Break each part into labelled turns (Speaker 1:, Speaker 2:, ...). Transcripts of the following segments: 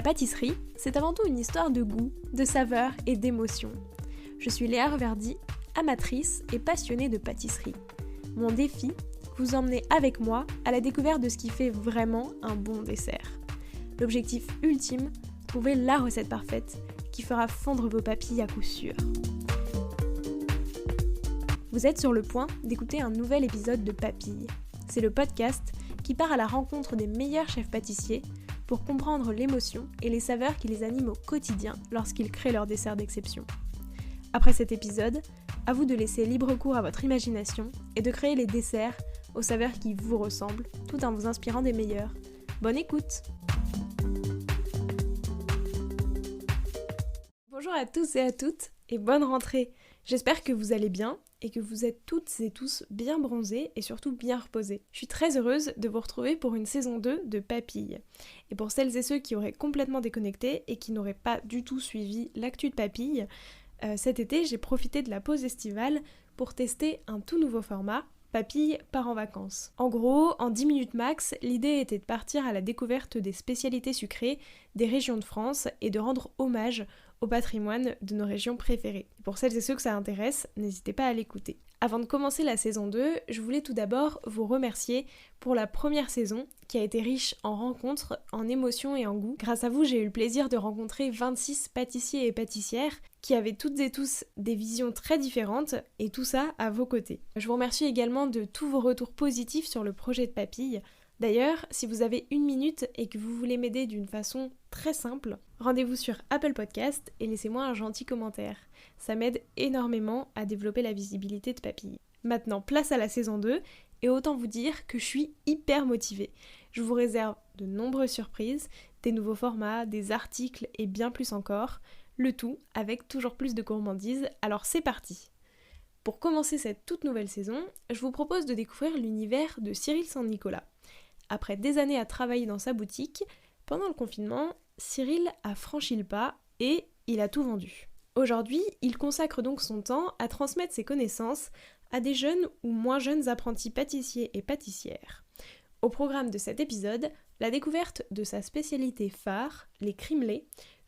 Speaker 1: pâtisserie, c'est avant tout une histoire de goût, de saveur et d'émotion. Je suis Léa Reverdy, amatrice et passionnée de pâtisserie. Mon défi, vous emmener avec moi à la découverte de ce qui fait vraiment un bon dessert. L'objectif ultime, trouver la recette parfaite qui fera fondre vos papilles à coup sûr. Vous êtes sur le point d'écouter un nouvel épisode de Papilles. C'est le podcast qui part à la rencontre des meilleurs chefs pâtissiers pour comprendre l'émotion et les saveurs qui les animent au quotidien lorsqu'ils créent leur dessert d'exception. Après cet épisode, à vous de laisser libre cours à votre imagination et de créer les desserts aux saveurs qui vous ressemblent, tout en vous inspirant des meilleurs. Bonne écoute! Bonjour à tous et à toutes et bonne rentrée! J'espère que vous allez bien et que vous êtes toutes et tous bien bronzés et surtout bien reposés. Je suis très heureuse de vous retrouver pour une saison 2 de Papilles. Et pour celles et ceux qui auraient complètement déconnecté et qui n'auraient pas du tout suivi l'actu de Papilles, cet été j'ai profité de la pause estivale pour tester un tout nouveau format, Papilles part en vacances. En gros, en 10 minutes max, l'idée était de partir à la découverte des spécialités sucrées des régions de France et de rendre hommage au patrimoine de nos régions préférées. Pour celles et ceux que ça intéresse, n'hésitez pas à l'écouter. Avant de commencer la saison 2, je voulais tout d'abord vous remercier pour la première saison qui a été riche en rencontres, en émotions et en goût. Grâce à vous, j'ai eu le plaisir de rencontrer 26 pâtissiers et pâtissières qui avaient toutes et tous des visions très différentes et tout ça à vos côtés. Je vous remercie également de tous vos retours positifs sur le projet de Papilles. D'ailleurs, si vous avez une minute et que vous voulez m'aider d'une façon très simple, rendez-vous sur Apple Podcast et laissez-moi un gentil commentaire. Ça m'aide énormément à développer la visibilité de Papilles. Maintenant, place à la saison 2, et autant vous dire que je suis hyper motivée. Je vous réserve de nombreuses surprises, des nouveaux formats, des articles et bien plus encore, le tout avec toujours plus de gourmandise, alors c'est parti! Pour commencer cette toute nouvelle saison, je vous propose de découvrir l'univers de Cyril San-Nicolas. Après des années à travailler dans sa boutique, pendant le confinement, Cyril a franchi le pas et il a tout vendu. Aujourd'hui, il consacre donc son temps à transmettre ses connaissances à des jeunes ou moins jeunes apprentis pâtissiers et pâtissières. Au programme de cet épisode, la découverte de sa spécialité phare, les crimelés.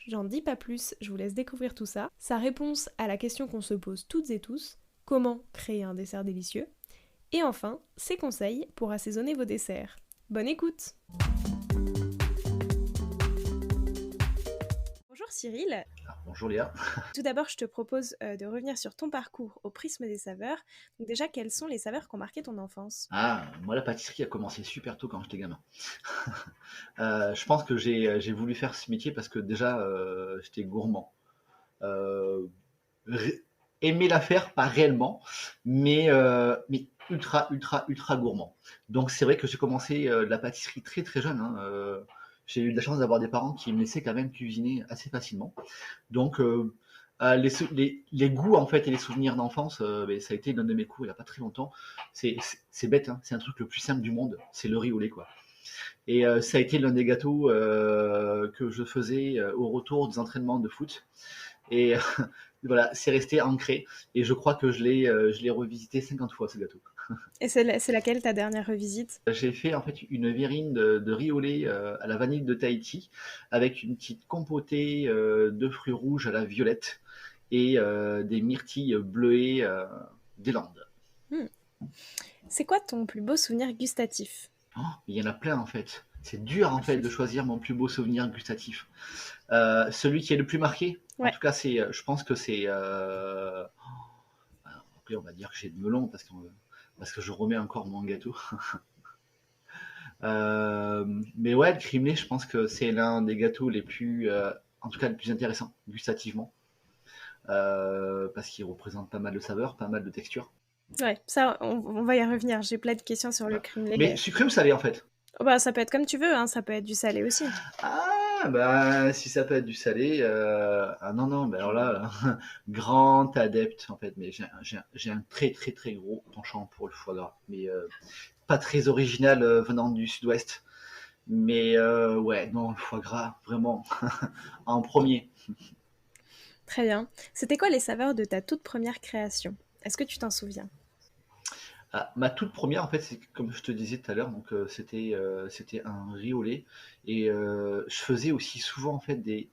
Speaker 1: J'en dis pas plus, je vous laisse découvrir tout ça. Sa réponse à la question qu'on se pose toutes et tous, comment créer un dessert délicieux? Et enfin, ses conseils pour assaisonner vos desserts. Bonne écoute! Bonjour Cyril.
Speaker 2: Bonjour Léa.
Speaker 1: Tout d'abord, je te propose de revenir sur ton parcours au prisme des saveurs. Donc déjà, quelles sont les saveurs qui ont marqué ton enfance?
Speaker 2: Moi la pâtisserie a commencé super tôt quand j'étais gamin. Je pense que j'ai voulu faire ce métier parce que déjà j'étais gourmand. Euh, ré- Aimer la faire, pas réellement, mais ultra gourmand. Donc c'est vrai que j'ai commencé la pâtisserie très très jeune, hein. J'ai eu de la chance d'avoir des parents qui me laissaient quand même cuisiner assez facilement. Donc les goûts en fait et les souvenirs d'enfance, ça a été l'un de mes cours il n'y a pas très longtemps. C'est bête, hein, c'est un truc le plus simple du monde, c'est le riz au lait quoi. Et ça a été l'un des gâteaux que je faisais au retour des entraînements de foot. Et voilà, c'est resté ancré. Et je crois que je l'ai revisité 50 fois ce gâteau.
Speaker 1: Et c'est laquelle ta dernière revisite?
Speaker 2: J'ai fait en fait une verrine de riz au lait à la vanille de Tahiti avec une petite compotée de fruits rouges à la violette et des myrtilles bleuées des Landes.
Speaker 1: C'est quoi ton plus beau souvenir gustatif?
Speaker 2: Il y en a plein en fait. C'est dur en fait de choisir mon plus beau souvenir gustatif. Celui qui est le plus marqué,
Speaker 1: Ouais.
Speaker 2: en tout cas, je pense que c'est. Après, on va dire que j'ai de melon parce que je remets encore mon gâteau. Mais ouais, le crimelé, je pense que c'est l'un des gâteaux les plus, en tout cas, le plus intéressant gustativement, parce qu'il représente pas mal de saveurs, pas mal de textures.
Speaker 1: Ouais, ça, on va y revenir. J'ai plein de questions sur le
Speaker 2: Voilà.
Speaker 1: crimelé.
Speaker 2: Mais sucré ou salé en fait?
Speaker 1: Oh, bah, ça peut être comme tu veux, hein, ça peut être du salé aussi.
Speaker 2: Bah si ça peut être du salé, non, mais alors là, grand adepte en fait, mais j'ai un très très très gros penchant pour le foie gras, mais pas très original venant du sud-ouest, mais ouais, non, le foie gras, vraiment, en premier.
Speaker 1: Très bien. C'était quoi les saveurs de ta toute première création? Est-ce que tu t'en souviens?
Speaker 2: Ah, ma toute première, en fait, c'est comme je te disais tout à l'heure, donc c'était un riz au lait et je faisais aussi souvent, en fait, des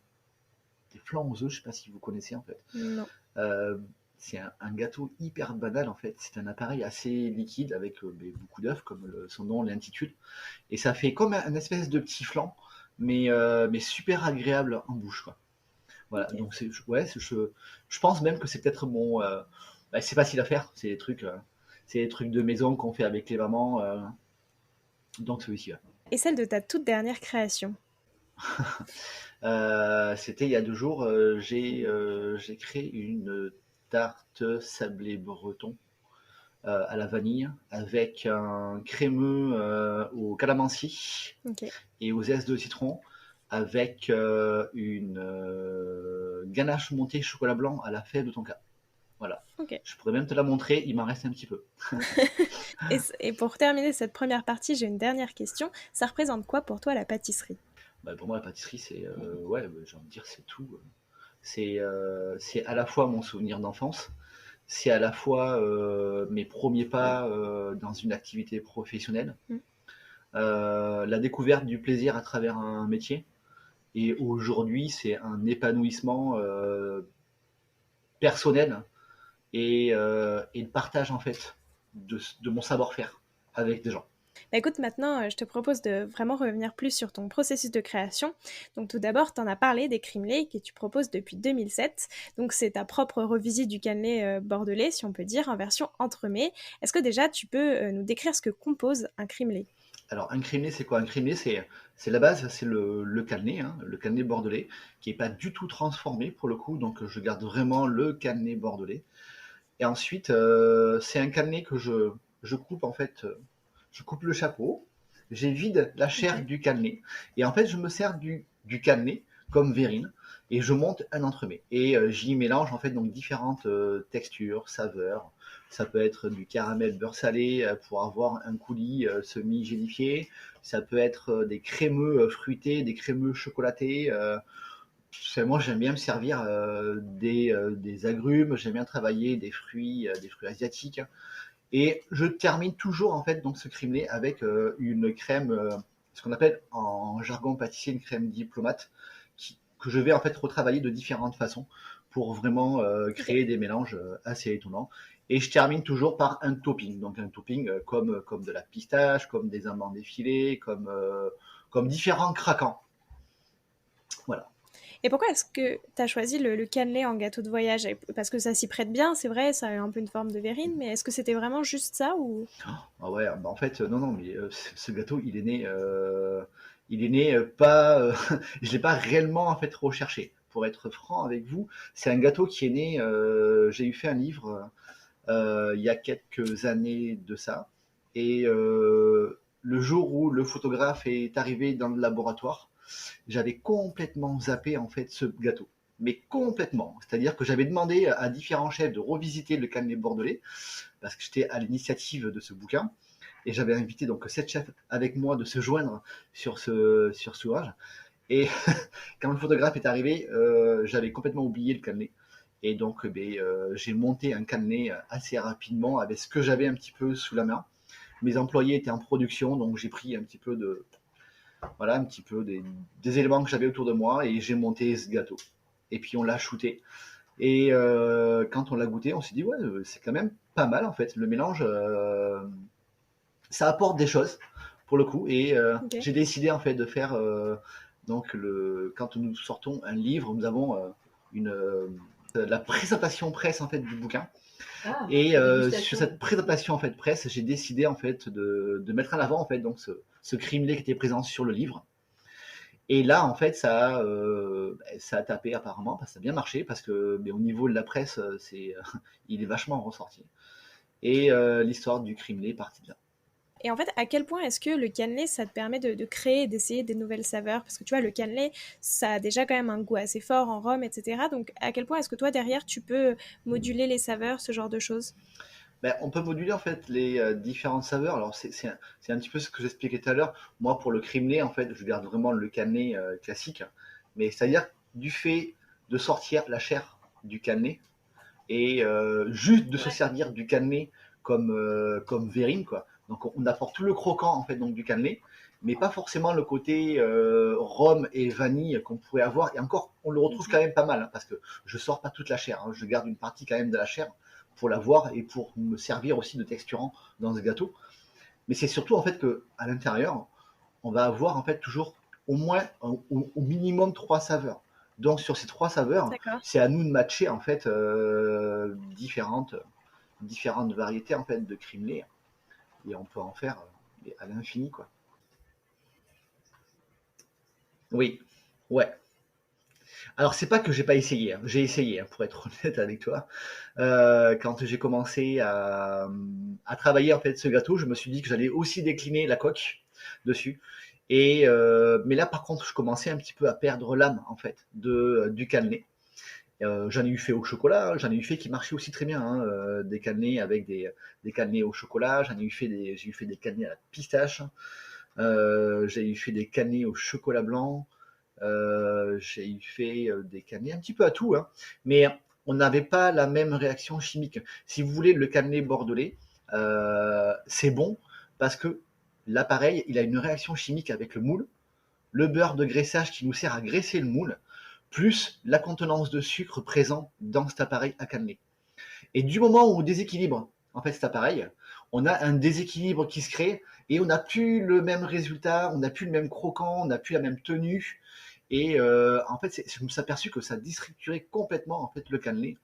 Speaker 2: flancs aux œufs, je sais pas si vous connaissez, en fait?
Speaker 1: Non.
Speaker 2: Heu, c'est un gâteau hyper banal, en fait. C'est un appareil assez liquide avec, beh, beaucoup d'œufs comme son nom l'intitule et ça fait comme un espèce de petit flan, mais super agréable en bouche, quoi. Voilà,
Speaker 1: OK.
Speaker 2: donc ouais, je pense même que c'est peut-être bah, c'est facile à faire, c'est des trucs de maison qu'on fait avec les mamans, donc celui-ci, ouais.
Speaker 1: Et celle de ta toute dernière création?
Speaker 2: C'était il y a 2 jours, j'ai créé une tarte sablée breton, à la vanille avec un crémeux, aux calamansi
Speaker 1: OK.
Speaker 2: et aux zestes de citron, avec, une, ganache montée chocolat blanc à la fève de tonka. Voilà.
Speaker 1: OK.
Speaker 2: Je pourrais même te la montrer, il m'en reste un petit peu.
Speaker 1: Et pour terminer cette première partie, j'ai une dernière question. Ça représente quoi pour toi la pâtisserie?
Speaker 2: Bah, pour moi, la pâtisserie, ouais, bah, j'ai envie de dire, c'est tout. C'est à la fois mon souvenir d'enfance, c'est à la fois mes premiers pas dans une activité professionnelle,
Speaker 1: Mmh.
Speaker 2: la découverte du plaisir à travers un métier. Et aujourd'hui, c'est un épanouissement personnel et le partage en fait de mon savoir-faire avec des gens.
Speaker 1: Bah écoute, maintenant, je te propose de vraiment revenir plus sur ton processus de création. Donc tout d'abord, tu en as parlé des crimelés que tu proposes depuis 2007. Donc c'est ta propre revisite du cannelé bordelais, si on peut dire, en version entremets. Est-ce que déjà tu peux nous décrire ce que compose un crimelé?
Speaker 2: Alors, un crémier, c'est quoi? Un crémier, c'est la base, c'est le cannelé, hein, le cannelé bordelais, qui est pas du tout transformé pour le coup, donc je garde vraiment le cannelé bordelais. Et ensuite, c'est un cannelé que je coupe en fait, je coupe le chapeau, j'évide la chair
Speaker 1: Ok.
Speaker 2: du cannelé, et en fait, je me sers du cannelé comme verrine, et je monte un entremets. Et j'y mélange en fait donc différentes textures, saveurs. Ça peut être du caramel beurre salé pour avoir un coulis semi-gélifié. Ça peut être des crémeux fruités, des crémeux chocolatés. Moi, j'aime bien me servir des agrumes, j'aime bien travailler des fruits asiatiques. Et je termine toujours en fait donc ce crimelé avec une crème, ce qu'on appelle en jargon pâtissier une crème diplomate, que je vais en fait retravailler de différentes façons pour vraiment
Speaker 1: Ok.
Speaker 2: créer des mélanges assez étonnants. Et je termine toujours par un topping, donc un topping comme de la pistache, comme des amandes effilées, comme différents craquants. Voilà.
Speaker 1: Et pourquoi est-ce que tu as choisi le cannelé en gâteau de voyage? Parce que ça s'y prête bien, c'est vrai, ça a un peu une forme de verrine, mais est-ce que c'était vraiment juste ça ou...
Speaker 2: Ah ouais, bah en fait, non, non, mais ce gâteau, il est né pas, je l'ai pas réellement en fait recherché. Pour être franc avec vous, c'est un gâteau qui est né. J'ai eu fait un livre il y a quelques années de ça, et le jour où le photographe est arrivé dans le laboratoire, j'avais complètement zappé en fait ce gâteau. Mais complètement. C'est-à-dire que j'avais demandé à différents chefs de revisiter le cannelé bordelais, parce que j'étais à l'initiative de ce bouquin. Et j'avais invité donc 7 chefs avec moi de se joindre sur ce ouvrage. Et quand le photographe est arrivé, j'avais complètement oublié le cannelé. Et donc, j'ai monté un cannelé assez rapidement avec ce que j'avais un petit peu sous la main. Mes employés étaient en production, donc j'ai pris un petit peu voilà, un petit peu des éléments que j'avais autour de moi et j'ai monté ce gâteau. Et puis on l'a shooté. Et quand on l'a goûté, on s'est dit ouais, c'est quand même pas mal en fait. Le mélange, ça apporte des choses pour le coup. Et
Speaker 1: Ok.
Speaker 2: j'ai décidé en fait de faire quand nous sortons un livre, nous avons une la présentation presse en fait du bouquin.
Speaker 3: Ah,
Speaker 2: Et sur
Speaker 3: dégustation.
Speaker 2: cette présentation en fait presse, j'ai décidé en fait de mettre en avant en fait donc ce crimelé qui était présent sur le livre. Et là, en fait, ça a tapé apparemment, parce que ça a bien marché, parce que mais au niveau de la presse, il est vachement ressorti. Et l'histoire du crimelé est partie de là.
Speaker 1: Et en fait, à quel point est-ce que le cannelé, ça te permet de créer et d'essayer des nouvelles saveurs? Parce que tu vois, le cannelé, ça a déjà quand même un goût assez fort en rhum, etc. Donc, à quel point est-ce que toi, derrière, tu peux moduler les saveurs, ce genre de choses?
Speaker 2: Ben, on peut moduler en fait les différentes saveurs. Alors c'est un petit peu ce que j'expliquais tout à l'heure. Moi, pour le crimelé, en fait, je garde vraiment le cannelé classique. Mais c'est-à-dire du fait de sortir la chair du cannelé et juste de se
Speaker 3: Ouais.
Speaker 2: servir du cannelé comme verrine, quoi. Donc on apporte tout le croquant en fait donc du cannelé, mais pas forcément le côté rhum et vanille qu'on pourrait avoir. Et encore, on le retrouve quand même pas mal, hein, parce que je sors pas toute la chair, hein. Je garde une partie quand même de la chair pour la voir et pour me servir aussi de texturant dans ce gâteau. Mais c'est surtout en fait que à l'intérieur, on va avoir en fait toujours au moins au minimum trois saveurs. Donc sur ces trois saveurs,
Speaker 1: D'accord.
Speaker 2: c'est à nous de matcher en fait différentes variétés en fait de crimelé, et on peut en faire à l'infini, quoi. Oui, ouais. Alors c'est pas que j'ai pas essayé, hein. J'ai essayé, hein, pour être honnête avec toi. Quand j'ai commencé à travailler en fait ce gâteau, je me suis dit que j'allais aussi décliner la coque dessus. Mais là par contre, je commençais un petit peu à perdre l'âme en fait du cannelé. J'en ai eu fait au chocolat, j'en ai eu fait qui marchaient aussi très bien, hein, des cannelés avec des cannelés au chocolat, j'ai eu fait des cannelés à la pistache, j'ai eu fait des cannelés au chocolat blanc, j'ai eu fait des cannelés un petit peu à tout, hein, mais on n'avait pas la même réaction chimique. Si vous voulez, le cannelé bordelais, c'est bon parce que l'appareil, il a une réaction chimique avec le moule, le beurre de graissage qui nous sert à graisser le moule, plus la contenance de sucre présent dans cet appareil à cannelé. Et du moment où on déséquilibre en fait cet appareil, on a un déséquilibre qui se crée et on n'a plus le même résultat, on n'a plus le même croquant, on n'a plus la même tenue. Et en fait, je me suis aperçu que ça déstructurait complètement en fait le cannelé.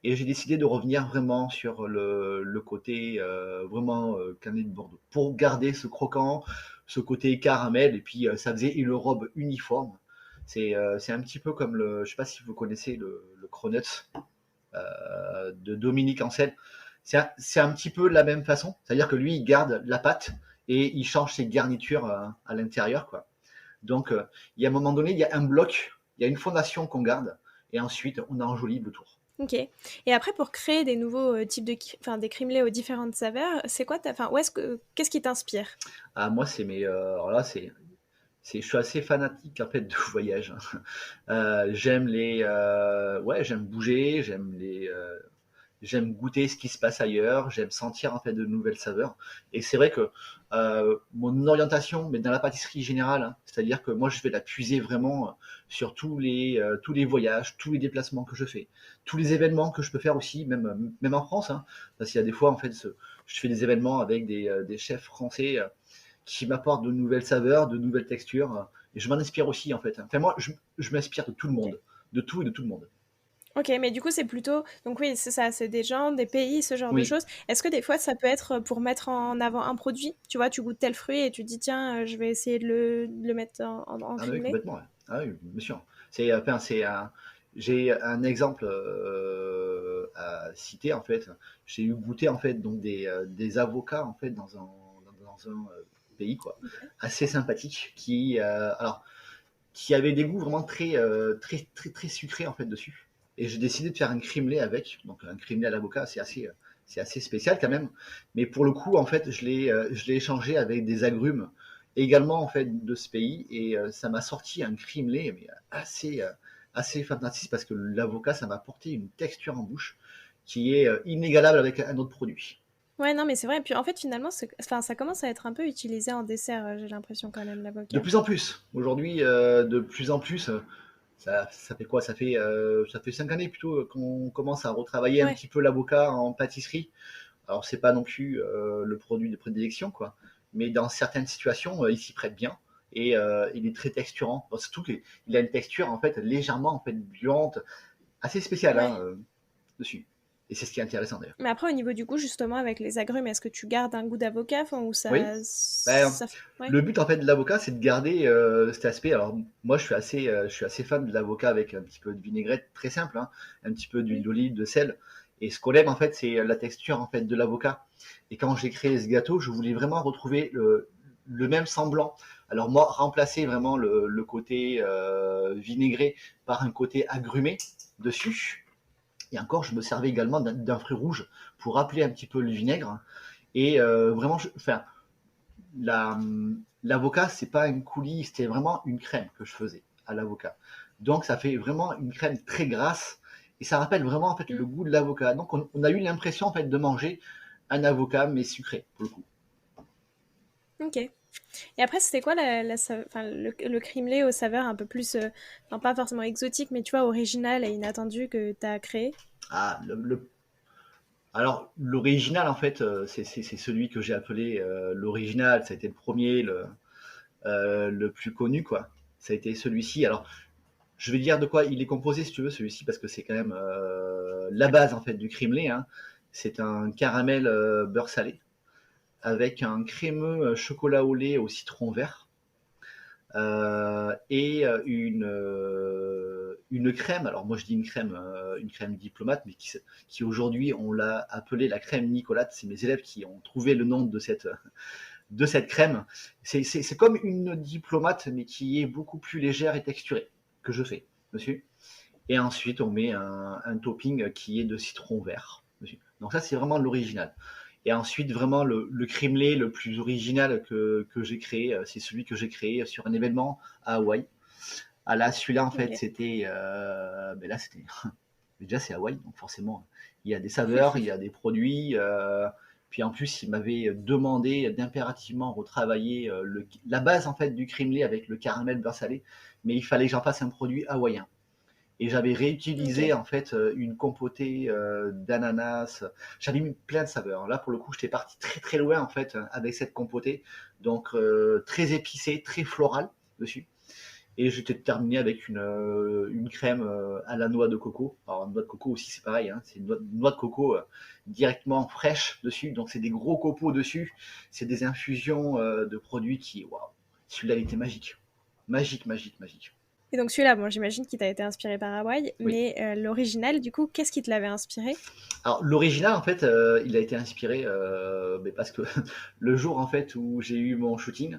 Speaker 2: Et j'ai décidé de revenir vraiment sur le côté vraiment cannelé de Bordeaux pour garder ce croquant, ce côté caramel. Et puis ça faisait une robe uniforme. C'est un petit peu comme je sais pas si vous connaissez le Cronuts de Dominique Ancel. C'est un petit peu la même façon. C'est-à-dire que lui, il garde la pâte et il change ses garnitures à l'intérieur, quoi. Donc, il y a un moment donné, il y a un bloc, il y a une fondation qu'on garde, et ensuite, on enjolive le tour.
Speaker 1: Ok. Et après, pour créer des nouveaux types enfin, des crimelés aux différentes saveurs, c'est quoi enfin, qu'est-ce qui t'inspire?
Speaker 2: Ah, moi, alors là, je suis assez fanatique en fait de voyage. J'aime ouais, j'aime bouger, j'aime goûter ce qui se passe ailleurs, j'aime sentir en fait de nouvelles saveurs. Et c'est vrai que mon orientation, mais dans la pâtisserie générale, hein, c'est-à-dire que moi je vais la puiser vraiment sur tous les voyages, tous les déplacements que je fais, tous les événements que je peux faire aussi, même en France, hein, parce qu'il y a des fois en fait, je fais des événements avec des chefs français qui m'apportent de nouvelles saveurs, de nouvelles textures, et je m'en inspire aussi en fait. Enfin moi, je m'inspire de tout le
Speaker 1: Ok.
Speaker 2: monde, de tout et de tout le monde.
Speaker 1: Ok, mais du coup, c'est plutôt. Donc, oui, c'est ça, c'est des gens, des pays, ce genre de
Speaker 2: Oui.
Speaker 1: choses. Est-ce que des fois, ça peut être pour mettre en avant un produit? Tu vois, tu goûtes tel fruit et tu dis, tiens, je vais essayer de le mettre en
Speaker 2: Ah oui,
Speaker 1: crimelé?
Speaker 2: complètement. Ouais. Ah oui, bien sûr. Enfin, j'ai un exemple à citer en fait. J'ai eu goûté en fait donc des avocats en fait dans un pays quoi, assez sympathique qui avait des goûts vraiment très sucrés en fait dessus. Et j'ai décidé de faire un crimelé avec, donc un crimelé à l'avocat, c'est assez spécial quand même. Mais pour le coup, en fait, je l'ai échangé avec des agrumes également en fait de ce pays, et ça m'a sorti un crimelé mais assez fantastique parce que l'avocat, ça m'a apporté une texture en bouche qui est inégalable avec un autre produit.
Speaker 1: Ouais, non, mais c'est vrai. Et puis, en fait, finalement, enfin, ça commence à être un peu utilisé en dessert, j'ai l'impression, quand même,
Speaker 2: De
Speaker 1: l'avocat.
Speaker 2: plus en plus, aujourd'hui, de plus en plus, ça fait quoi? Ça fait 5 années plutôt qu'on commence à retravailler un
Speaker 1: Ouais.
Speaker 2: petit peu l'avocat en pâtisserie. Alors, c'est pas non plus le produit de prédilection, quoi. Mais dans certaines situations, il s'y prête bien. Et il est très texturant. Bon, surtout qu'il a une texture en fait légèrement en fait buante, assez spéciale
Speaker 1: Ouais.
Speaker 2: hein, dessus. Et c'est ce qui est intéressant d'ailleurs.
Speaker 1: Mais après, au niveau du goût, justement, avec les agrumes, est-ce que tu gardes un goût d'avocat, enfin, ou
Speaker 2: Oui. Ben,
Speaker 1: Ouais.
Speaker 2: le but en fait de l'avocat, c'est de garder cet aspect. Alors moi, je suis assez fan de l'avocat avec un petit peu de vinaigrette, très simple, hein, un petit peu d'huile
Speaker 1: Oui.
Speaker 2: d'olive, de sel. Et ce qu'on aime en fait, c'est la texture en fait de l'avocat. Et quand j'ai créé ce gâteau, je voulais vraiment retrouver le même semblant. Alors moi, remplacer vraiment le côté vinaigré par un côté agrumé dessus. Et encore, je me servais également d'un fruit rouge pour rappeler un petit peu le vinaigre. Et vraiment, enfin, la, l'avocat, c'est pas une coulis, c'était vraiment une crème que je faisais à l'avocat. Donc ça fait vraiment une crème très grasse et ça rappelle vraiment en fait le
Speaker 1: Mm.
Speaker 2: goût de l'avocat. Donc on a eu l'impression en fait de manger un avocat, mais sucré, pour le coup.
Speaker 1: Ok. Et après, c'était quoi enfin, le crimelé aux saveurs un peu plus, enfin, pas forcément exotique, mais tu vois, original et inattendu que tu as créé?
Speaker 2: Ah, alors, l'original, en fait, c'est celui que j'ai appelé l'original. Ça a été le premier, le plus connu, quoi. Ça a été celui-ci. Alors, je vais dire de quoi il est composé, si tu veux, celui-ci, parce que c'est quand même la base, en fait, du crimelé, hein. C'est un caramel beurre salé avec un crémeux chocolat au lait au citron vert et une crème. Alors moi je dis une crème diplomate, mais qui aujourd'hui on l'a appelée la crème Nicolas. C'est mes élèves qui ont trouvé le nom de cette crème. C'est comme une diplomate, mais qui est beaucoup plus légère et texturée que je fais dessus. Et ensuite on met un topping qui est de citron vert dessus. Donc ça c'est vraiment l'original. Et ensuite, vraiment, le crimelé le plus original que j'ai créé, c'est celui que j'ai créé sur un événement à Hawaï. Ah là, celui-là, en fait,
Speaker 1: Ok.
Speaker 2: c'était. Ben là, c'était. Déjà, c'est Hawaï, donc forcément, il y a des saveurs, il y a des produits. Puis en plus, il m'avait demandé d'impérativement retravailler la base en fait du crimelé avec le caramel beurre salé, mais il fallait que j'en fasse un produit hawaïen. Et j'avais réutilisé
Speaker 1: Ok.
Speaker 2: en fait une compotée d'ananas. J'avais mis plein de saveurs. Là, pour le coup, j'étais parti très très loin en fait avec cette compotée, donc très épicée, très florale dessus. Et j'étais terminé avec une crème à la noix de coco. Alors, noix de coco aussi, c'est pareil, hein, c'est une noix de coco directement fraîche dessus. Donc, c'est des gros copeaux dessus. C'est des infusions de produits qui, waouh, celui-là, il était magique. Magique, magique, magique.
Speaker 1: Et donc celui-là, bon, j'imagine qu'il t'a été inspiré par Hawaï,
Speaker 2: Oui.
Speaker 1: mais l'original, du coup, qu'est-ce qui te l'avait inspiré?
Speaker 2: Alors l'original en fait, il a été inspiré mais parce que le jour en fait où j'ai eu mon shooting,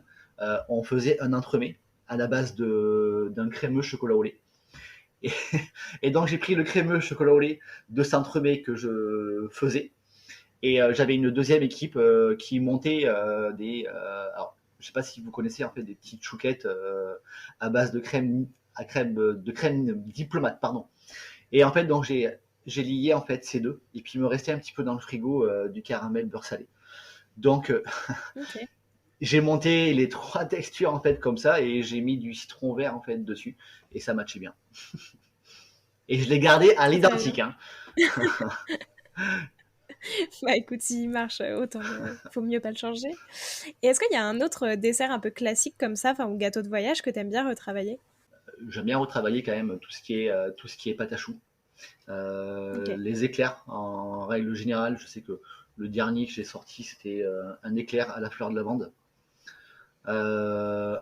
Speaker 2: on faisait un entremets à la base d'un crémeux chocolat au lait. Et, et donc j'ai pris le crémeux chocolat au lait de cet entremets que je faisais et j'avais une deuxième équipe qui montait alors je sais pas si vous connaissez en fait des petites chouquettes à base de crème diplomate pardon. Et en fait, donc j'ai lié en fait ces deux. Et puis il me restait un petit peu dans le frigo du caramel beurre salé. Donc
Speaker 1: Ok.
Speaker 2: j'ai monté les trois textures en fait comme ça et j'ai mis du citron vert en fait dessus et ça matchait bien. Et je l'ai gardé à
Speaker 1: Très bien.
Speaker 2: l'identique, hein.
Speaker 1: Bah écoute, s'il marche, autant faut mieux pas le changer. Et est-ce qu'il y a un autre dessert un peu classique comme ça, enfin, ou gâteau de voyage que t'aimes bien retravailler?
Speaker 2: J'aime bien retravailler quand même tout ce qui est pâte à choux.
Speaker 1: Ok.
Speaker 2: Les éclairs en règle générale, je sais que le dernier que j'ai sorti c'était un éclair à la fleur de lavande.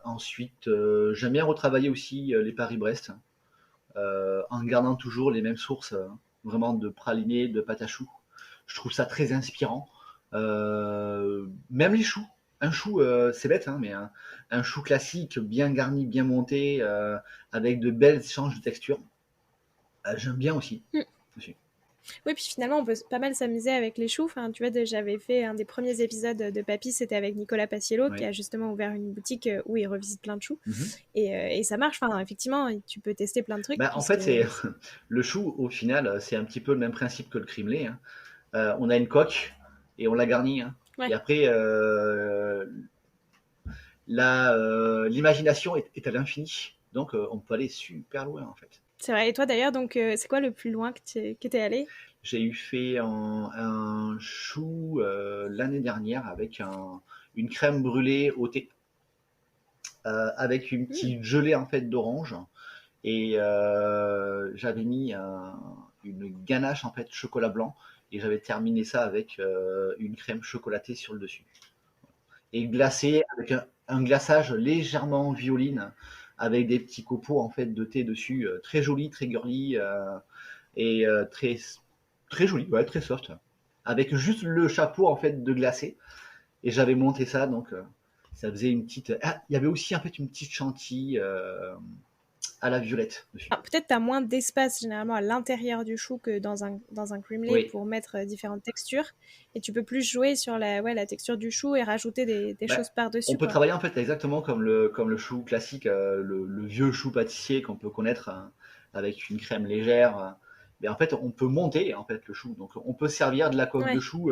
Speaker 2: Ensuite, j'aime bien retravailler aussi les Paris-Brest. En gardant toujours les mêmes sources, vraiment de pralinés, de pâte à choux. Je trouve ça très inspirant. Même les choux. Un chou, c'est bête, hein, mais un chou classique, bien garni, bien monté, avec de belles échanges de textures, j'aime bien aussi.
Speaker 1: Mm.
Speaker 2: Aussi.
Speaker 1: Oui, puis finalement, on peut pas mal s'amuser avec les choux. Enfin, tu vois, j'avais fait un des premiers épisodes de Papy, c'était avec Nicolas Paciello, qui
Speaker 2: Oui.
Speaker 1: a justement ouvert une boutique où il revisite plein de choux.
Speaker 2: Mhm.
Speaker 1: Et ça marche. Enfin, effectivement, tu peux tester plein de trucs,
Speaker 2: Bah, en
Speaker 1: puisque...
Speaker 2: fait, c'est le chou, au final, c'est un petit peu le même principe que le crimelé, hein. On a une coque et on la garnit, hein. Et
Speaker 1: Ouais,
Speaker 2: après, l'imagination est à l'infini. Donc, on peut aller super loin, en fait.
Speaker 1: c'est vrai. Et toi, d'ailleurs, donc, c'est quoi le plus loin que t'es allé?
Speaker 2: J'ai eu fait un chou l'année dernière avec une crème brûlée au thé, avec une
Speaker 1: Hmm.
Speaker 2: petite gelée en fait d'orange. Et j'avais mis une ganache en fait chocolat blanc. Et j'avais terminé ça avec une crème chocolatée sur le dessus. Et glacé avec un glaçage légèrement violine avec des petits copeaux en fait de thé dessus, très joli, très girly et très joli, ouais, très soft, avec juste le chapeau en fait de glacé. Et j'avais monté ça, donc ça faisait une petite. Ah, il y avait aussi en fait une petite chantilly à la violette dessus.
Speaker 1: Ah, peut-être tu as moins d'espace généralement à l'intérieur du chou que dans un cremelé
Speaker 2: Oui.
Speaker 1: pour mettre différentes textures. Et tu peux plus jouer sur la texture du chou et rajouter des
Speaker 2: Bah,
Speaker 1: choses
Speaker 2: on
Speaker 1: par-dessus,
Speaker 2: peut
Speaker 1: quoi.
Speaker 2: travailler en fait exactement comme le chou classique, le vieux chou pâtissier qu'on peut connaître avec une crème légère. mais en fait, on peut monter en fait le chou. Donc, on peut servir de la coque de
Speaker 1: Ouais.
Speaker 2: chou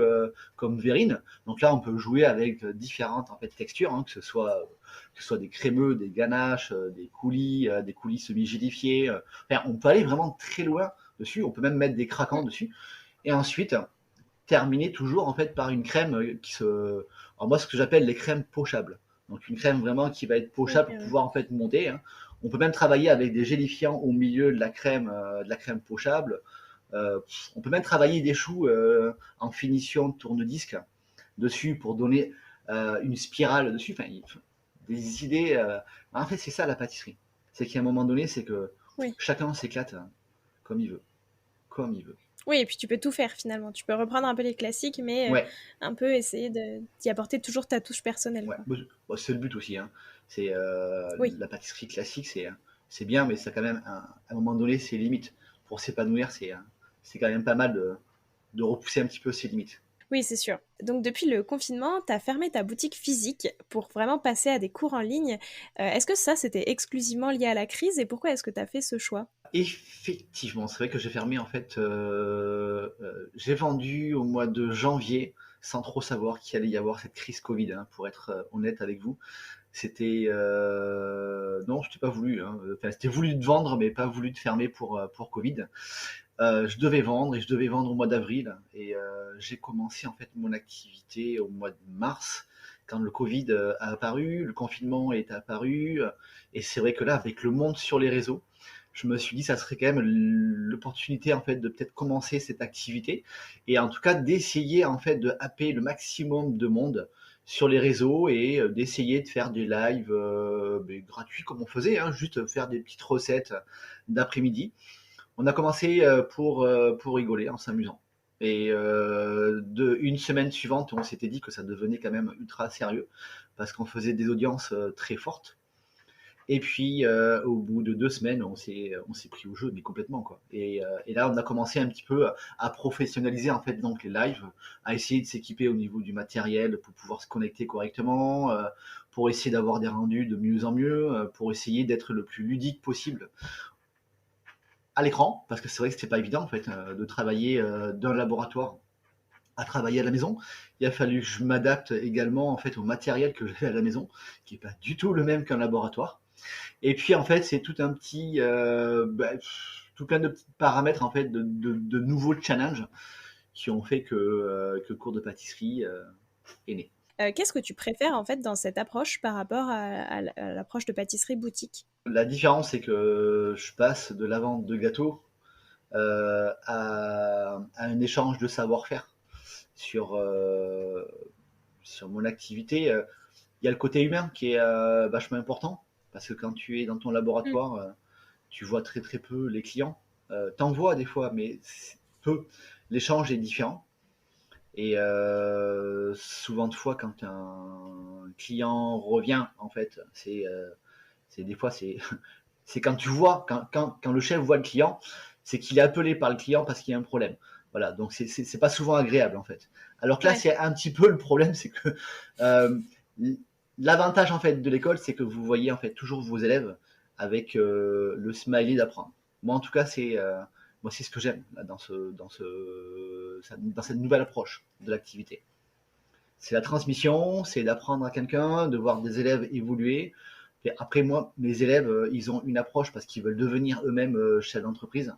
Speaker 2: comme verrine. Donc là, on peut jouer avec différentes en fait textures, hein, que ce soit des crémeux, des ganaches, des coulis semi-gélifiés. Enfin, on peut aller vraiment très loin dessus. On peut même mettre des craquants
Speaker 1: Mm.
Speaker 2: dessus. Et ensuite, terminer toujours en fait par une crème alors moi, ce que j'appelle les crèmes pochables. Donc une crème vraiment qui va être
Speaker 1: Ok,
Speaker 2: pochable pour
Speaker 1: ouais.
Speaker 2: pouvoir en fait monter, hein. On peut même travailler avec des gélifiants au milieu de la crème pochable. On peut même travailler des choux en finition de tourne-disque dessus pour donner une spirale dessus. Enfin, des idées. En fait, c'est ça la pâtisserie. C'est qu'à un moment donné, c'est que
Speaker 1: Oui.
Speaker 2: chacun s'éclate comme il veut, comme il veut.
Speaker 1: Oui, et puis tu peux tout faire finalement. Tu peux reprendre un peu les classiques, mais
Speaker 2: Ouais,
Speaker 1: un peu essayer d'y apporter toujours ta touche personnelle,
Speaker 2: ouais.
Speaker 1: quoi.
Speaker 2: Bon, c'est le but aussi, hein. C'est
Speaker 1: Oui.
Speaker 2: la pâtisserie classique, c'est bien, mais ça quand même à un moment donné ses limites. Pour s'épanouir, c'est quand même pas mal de repousser un petit peu ses limites.
Speaker 1: Oui, c'est sûr. Donc depuis le confinement, tu as fermé ta boutique physique pour vraiment passer à des cours en ligne. Est-ce que ça, c'était exclusivement lié à la crise et pourquoi est-ce que tu as fait ce choix?
Speaker 2: Effectivement, c'est vrai que j'ai fermé en fait. J'ai vendu au mois de janvier sans trop savoir qu'il allait y avoir cette crise Covid, hein, pour être honnête avec vous. C'était non, je t'ai pas voulu, hein. Enfin, c'était voulu de vendre, mais pas voulu de fermer pour Covid. Je devais vendre et je devais vendre au mois d'avril. Et j'ai commencé en fait mon activité au mois de mars, quand le Covid a apparu, le confinement est apparu. Et c'est vrai que là, avec le monde sur les réseaux, je me suis dit ça serait quand même l'opportunité en fait de peut-être commencer cette activité et en tout cas d'essayer en fait de happer le maximum de monde sur les réseaux et d'essayer de faire des lives gratuits comme on faisait, hein, juste faire des petites recettes d'après-midi. On a commencé pour rigoler, en s'amusant. Et une semaine suivante, on s'était dit que ça devenait quand même ultra sérieux parce qu'on faisait des audiences très fortes. Et puis, au bout de 2 semaines, on s'est pris au jeu, mais complètement, quoi. Et là, on a commencé un petit peu à professionnaliser en fait donc les lives, à essayer de s'équiper au niveau du matériel pour pouvoir se connecter correctement, pour essayer d'avoir des rendus de mieux en mieux, pour essayer d'être le plus ludique possible à l'écran, parce que c'est vrai que c'était pas évident en fait de travailler d'un laboratoire à travailler à la maison. Il a fallu que je m'adapte également en fait au matériel que j'avais à la maison, qui est pas du tout le même qu'un laboratoire. Et puis en fait, c'est tout plein de petits paramètres en fait de nouveaux challenges qui ont fait que le cours de pâtisserie est né.
Speaker 1: Qu'est-ce que tu préfères en fait dans cette approche par rapport à l'approche de pâtisserie boutique?
Speaker 2: La différence, c'est que je passe de la vente de gâteaux à un échange de savoir-faire sur, sur mon activité. Il y a le côté humain qui est vachement important parce que quand tu es dans ton
Speaker 1: Mm.
Speaker 2: laboratoire, tu vois très très peu les clients. T'en vois des fois, mais peu. L'échange est différent. Et souvent de fois, quand un client revient, en fait, c'est des fois, c'est quand tu vois, quand le chef voit le client, c'est qu'il est appelé par le client parce qu'il y a un problème. Voilà, donc c'est pas souvent agréable en fait. Alors que là,
Speaker 1: Ouais.
Speaker 2: c'est un petit peu le problème, c'est que euh, l'avantage en fait de l'école, c'est que vous voyez en fait toujours vos élèves avec le smiley d'apprendre. Moi, en tout cas, moi, c'est ce que j'aime là, dans cette nouvelle approche de l'activité. C'est la transmission, c'est d'apprendre à quelqu'un, de voir des élèves évoluer. Et après, moi, mes élèves, ils ont une approche parce qu'ils veulent devenir eux-mêmes chefs d'entreprise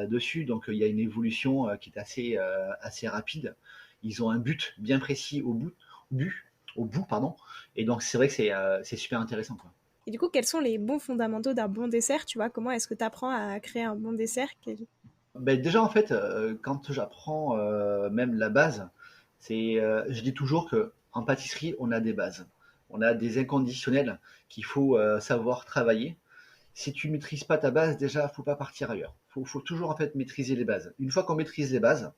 Speaker 2: dessus. Donc, il y a une évolution qui est assez rapide. Ils ont un but bien précis au bout, pardon. Et donc, c'est vrai que c'est super intéressant, quoi.
Speaker 1: Et du coup, quels sont les bons fondamentaux d'un bon dessert? Tu vois, comment est-ce que tu apprends à créer un bon dessert?
Speaker 2: Ben, déjà, en fait, quand j'apprends même la base, je dis toujours que en pâtisserie, on a des bases. On a des inconditionnels qu'il faut savoir travailler. Si tu maîtrises pas ta base, déjà, faut pas partir ailleurs. Faut toujours en fait maîtriser les bases. Une fois qu'on maîtrise les bases,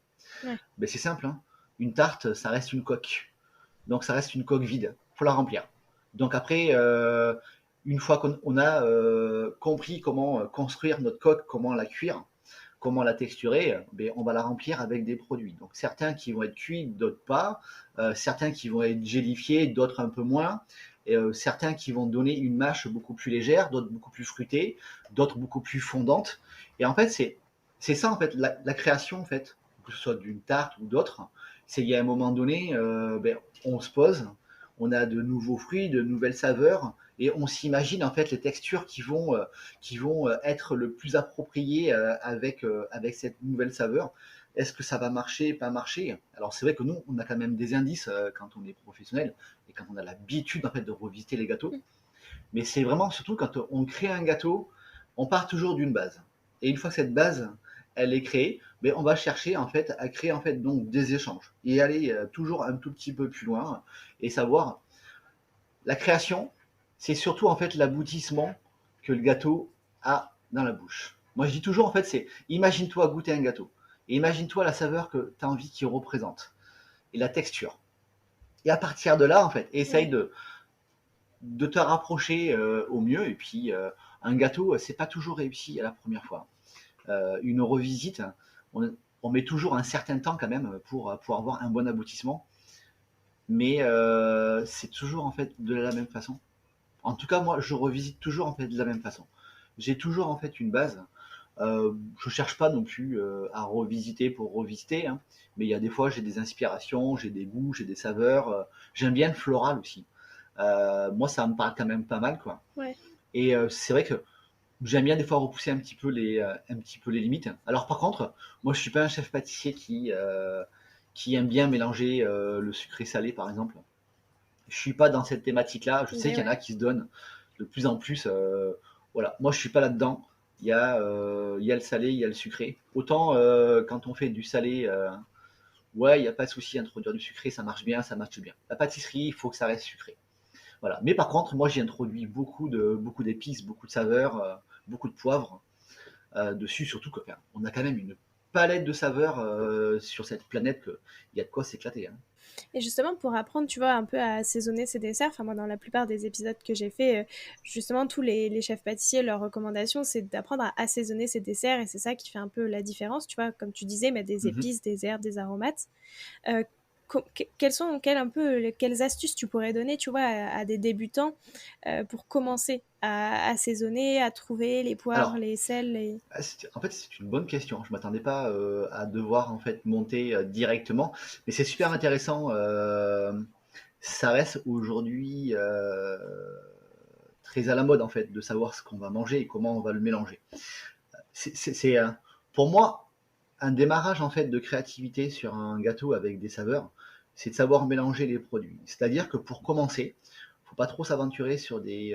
Speaker 1: Ouais.
Speaker 2: ben, c'est simple, hein. Une tarte, ça reste une coque. Donc ça reste une coque vide. Faut la remplir. Donc après, une fois qu'on a compris comment construire notre coque, comment la cuire, comment la texturer, ben, on va la remplir avec des produits. Donc certains qui vont être cuits, d'autres pas. Certains qui vont être gélifiés, d'autres un peu moins. Et, certains qui vont donner une mâche beaucoup plus légère, d'autres beaucoup plus fruitée, d'autres beaucoup plus fondante. Et en fait, c'est c'est ça en fait, la création en fait, que ce soit d'une tarte ou d'autres, c'est il y a un moment donné, on se pose, on a de nouveaux fruits, de nouvelles saveurs, et on s'imagine en fait les textures qui vont être le plus appropriées avec cette nouvelle saveur. Est-ce que ça va marcher, pas marcher? Alors c'est vrai que nous, on a quand même des indices quand on est professionnel et quand on a l'habitude en fait de revisiter les gâteaux. Mais c'est vraiment surtout quand on crée un gâteau, on part toujours d'une base. Et une fois que cette base, elle est créée, ben on va chercher en fait à créer en fait donc des échanges et aller toujours un tout petit peu plus loin et savoir la création, c'est surtout en fait l'aboutissement que le gâteau a dans la bouche. Moi je dis toujours en fait c'est imagine-toi goûter un gâteau et imagine-toi la saveur que tu as envie qu'il représente et la texture. Et à partir de là en fait, essaye
Speaker 1: Ouais.
Speaker 2: de te rapprocher au mieux. Et puis, un gâteau, c'est pas toujours réussi à la première fois. Une revisite, on met toujours un certain temps quand même pour avoir un bon aboutissement. Mais c'est toujours en fait de la même façon. En tout cas, moi, je revisite toujours en fait de la même façon. J'ai toujours en fait une base. Je cherche pas non plus à revisiter pour revisiter, hein, mais il y a des fois j'ai des inspirations, j'ai des goûts, j'ai des saveurs. J'aime bien le floral aussi. Moi, ça me parle quand même pas mal, quoi.
Speaker 1: Ouais.
Speaker 2: Et c'est vrai que j'aime bien des fois repousser un petit peu les limites. Alors par contre, moi, je suis pas un chef pâtissier qui aime bien mélanger le sucré salé, par exemple. Je suis pas dans cette thématique-là. Je
Speaker 1: Ok,
Speaker 2: sais qu'il y en a
Speaker 1: ouais.
Speaker 2: qui se donnent de plus en plus. Voilà, moi, je suis pas là-dedans. Il y a le salé, il y a le sucré. Autant quand on fait du salé, ouais, il n'y a pas de souci, introduire du sucré, ça marche bien, ça marche bien. La pâtisserie, il faut que ça reste sucré. Voilà. Mais par contre, moi, j'ai introduit beaucoup d'épices, beaucoup de saveurs, beaucoup de poivre dessus, surtout que, enfin, on a quand même une palette de saveurs sur cette planète qu'il y a de quoi s'éclater, hein.
Speaker 1: Et justement, pour apprendre, tu vois, un peu à assaisonner ses desserts, enfin, moi, dans la plupart des épisodes que j'ai fait, justement, tous les chefs pâtissiers, leur recommandation, c'est d'apprendre à assaisonner ses desserts, et c'est ça qui fait un peu la différence, tu vois, comme tu disais, mettre des
Speaker 2: Mhm.
Speaker 1: épices, des herbes, des aromates. Euh, quelles astuces tu pourrais donner, tu vois, à des débutants pour commencer à assaisonner, à trouver les poivres,
Speaker 2: Alors,
Speaker 1: les sels, les...
Speaker 2: en fait, c'est une bonne question. Je m'attendais pas à devoir en fait monter directement, mais c'est super intéressant. Ça reste aujourd'hui très à la mode en fait de savoir ce qu'on va manger et comment on va le mélanger. C'est pour moi un démarrage en fait de créativité sur un gâteau avec des saveurs, c'est de savoir mélanger les produits. C'est-à-dire que pour commencer, faut pas trop s'aventurer sur des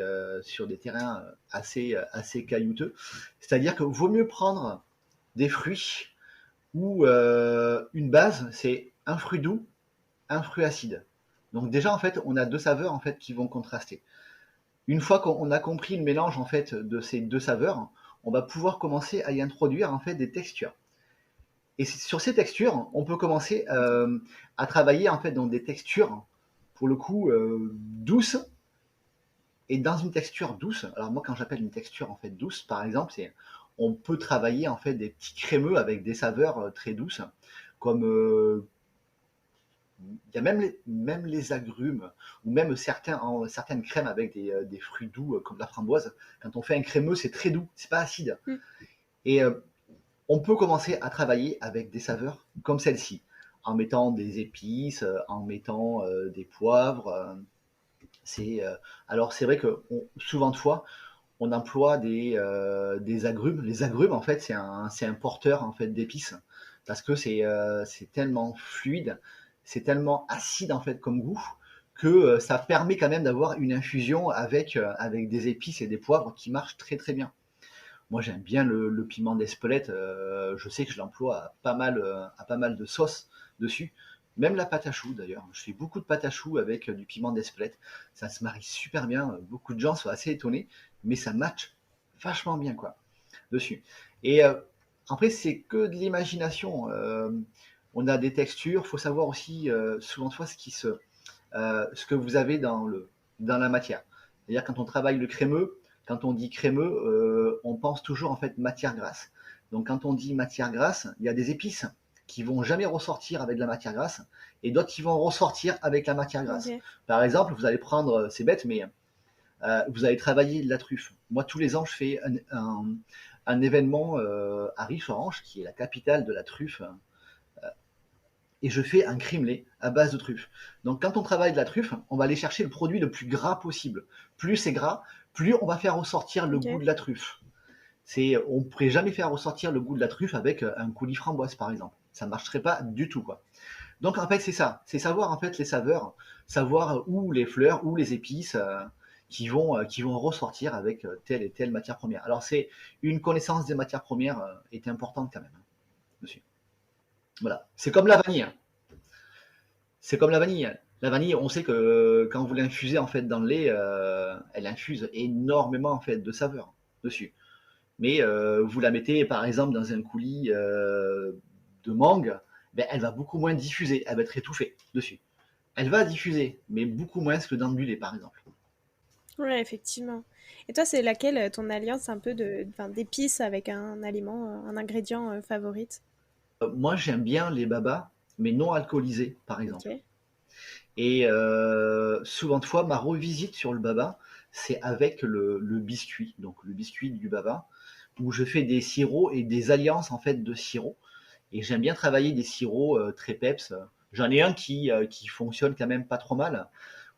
Speaker 2: terrains assez caillouteux. C'est-à-dire que vaut mieux prendre des fruits où une base, c'est un fruit doux, un fruit acide. Donc déjà en fait, on a deux saveurs en fait qui vont contraster. Une fois qu'on a compris le mélange en fait de ces deux saveurs, on va pouvoir commencer à y introduire en fait des textures. Et sur ces textures, on peut commencer
Speaker 1: Ok.
Speaker 2: à travailler en fait dans des textures pour le coup douces. Et dans une texture douce, alors moi quand j'appelle une texture en fait douce, par exemple, c'est on peut travailler en fait des petits crémeux avec des saveurs très douces, comme il y a même les agrumes ou même certaines crèmes avec des fruits doux comme la framboise. Quand on fait un crémeux, c'est très doux, c'est pas acide.
Speaker 1: Mm.
Speaker 2: Et on peut commencer à travailler avec des saveurs comme celle-ci, en mettant des épices, en mettant des poivres. C'est alors c'est vrai que souvent de fois on emploie des agrumes. Les agrumes en fait c'est un porteur en fait d'épices parce que c'est tellement fluide, c'est tellement acide en fait comme goût que ça permet quand même d'avoir une infusion avec des épices et des poivres qui marchent très très bien. Moi, j'aime bien le piment d'Espelette. Je sais que je l'emploie à pas mal de sauces dessus. Même la pâte à choux, d'ailleurs. Je fais beaucoup de pâte à choux avec du piment d'Espelette. Ça se marie super bien. Beaucoup de gens sont assez étonnés, mais ça match vachement bien, quoi, dessus. Et après, c'est que de l'imagination. On a des textures. Il faut savoir aussi, souvent de fois, ce que vous avez dans la matière. C'est-à-dire quand on travaille le crémeux, quand on dit crémeux, on pense toujours en fait matière grasse. Donc quand on dit matière grasse, il y a des épices qui vont jamais ressortir avec de la matière grasse et d'autres qui vont ressortir avec la matière grasse.
Speaker 1: Ok.
Speaker 2: Par exemple, vous allez prendre, c'est bête, mais vous allez travailler de la truffe. Moi, tous les ans, je fais un événement à Riche-Orange, qui est la capitale de la truffe, et je fais un crimelé à base de truffe. Donc quand on travaille de la truffe, on va aller chercher le produit le plus gras possible. Plus c'est gras, plus on va faire ressortir le goût
Speaker 1: Ok.
Speaker 2: de la truffe. On ne pourrait jamais faire ressortir le goût de la truffe avec un coulis framboise, par exemple. Ça ne marcherait pas du tout, quoi. Donc en fait, c'est ça. C'est savoir en fait les saveurs, savoir où les fleurs, où les épices qui vont ressortir avec telle et telle matière première. Alors c'est une connaissance des matières premières est importante quand même, hein, dessus. Voilà. C'est comme la vanille, hein. C'est comme la vanille. La vanille, on sait que quand vous l'infusez en fait dans le lait, elle infuse énormément en fait de saveurs dessus. Mais vous la mettez par exemple dans un coulis de mangue, ben, elle va beaucoup moins diffuser, elle va être étouffée dessus. Elle va diffuser, mais beaucoup moins que dans du lait par exemple.
Speaker 1: Ouais, effectivement. Et toi, c'est laquelle ton alliance un peu enfin, d'épices avec un aliment, un ingrédient favorite?
Speaker 2: Moi j'aime bien les babas, mais non alcoolisés par
Speaker 1: Ok.
Speaker 2: exemple. Et souvent de fois, ma revisite sur le baba, c'est avec le biscuit, donc le biscuit du baba, où je fais des sirops et des alliances en fait de sirops. Et j'aime bien travailler des sirops très peps. J'en ai un qui fonctionne quand même pas trop mal,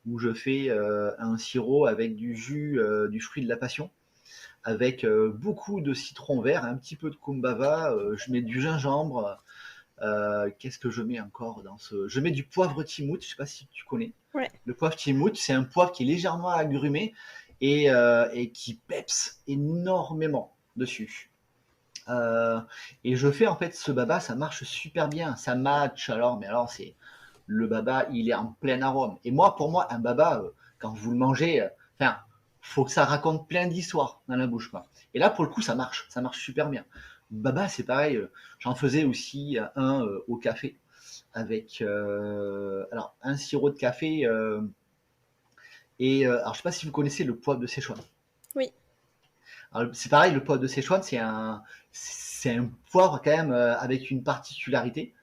Speaker 2: où je fais un sirop avec du jus du fruit de la passion, avec beaucoup de citron vert, un petit peu de kumbava, je mets du gingembre. Qu'est-ce que je mets encore dans ce... Je mets du poivre timout, je sais pas si tu connais.
Speaker 1: Ouais.
Speaker 2: Le poivre timout, c'est un poivre qui est légèrement agrumé et qui peps énormément dessus. Euh, et je fais en fait ce baba, ça marche super bien, ça match alors, mais alors c'est le baba, il est en plein arôme. Et moi, pour moi, un baba, quand vous le mangez, enfin, faut que ça raconte plein d'histoires dans la bouche, quoi. Et là, pour le coup, ça marche super bien. Baba, c'est pareil, j'en faisais aussi un au café avec alors un sirop de café alors je sais pas si vous connaissez le poivre de Szechuan.
Speaker 1: Oui.
Speaker 2: Alors, c'est pareil, le poivre de Szechuan, c'est un poivre quand même avec une particularité.